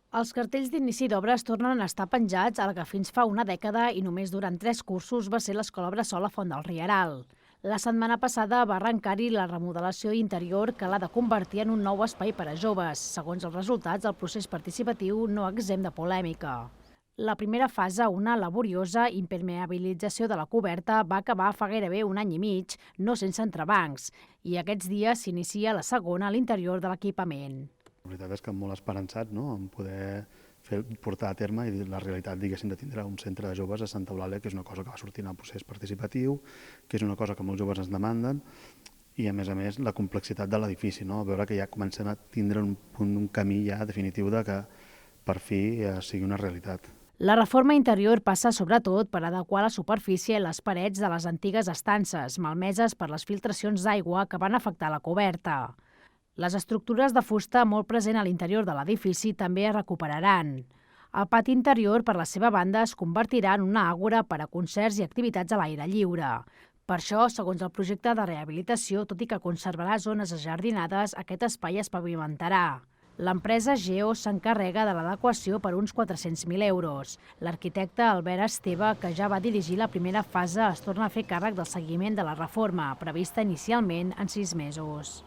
Els cartells d'inici d'obres tornen a estar penjats a la que fins fa una dècada i només durant 3 cursos va ser l'Escola Bressol a Font del Rieral. La setmana passada va arrencar-hi la remodelació interior que l'ha de convertir en un nou espai per a joves, segons els resultats del procés participatiu no exempt de polèmica. La primera fase, una laboriosa impermeabilització de la coberta, va acabar fa gairebé un any i mig, no sense entrebancs, i aquests dies s'inicia la segona a l'interior de l'equipament. La veritat és que molt esperançat, no?, en poder portar a terme i la realitat, diguéssim, de tindre un centre de joves a Santa Eulàlia, que és una cosa que va sortir en el procés participatiu, que és una cosa que molts joves ens demanden, i a més la complexitat de l'edifici, no?, veure que ja comencem a tindre un camí ja definitiu de que per fi sigui una realitat. La reforma interior passa sobretot per adequar la superfície i les parets de les antigues estances, malmeses per les filtracions d'aigua que van afectar la coberta. Les estructures de fusta molt present a l'interior de l'edifici també es recuperaran. El pati interior, per la seva banda, es convertirà en una àgora per a concerts i activitats a l'aire lliure. Per això, segons el projecte de rehabilitació, tot i que conservarà zones ajardinades, aquest espai es pavimentarà. L'empresa Geo s'encarrega de l'adequació per uns 400.000 euros. L'arquitecte Albert Esteve, que ja va dirigir la primera fase, es torna a fer càrrec del seguiment de la reforma, prevista inicialment en 6 mesos.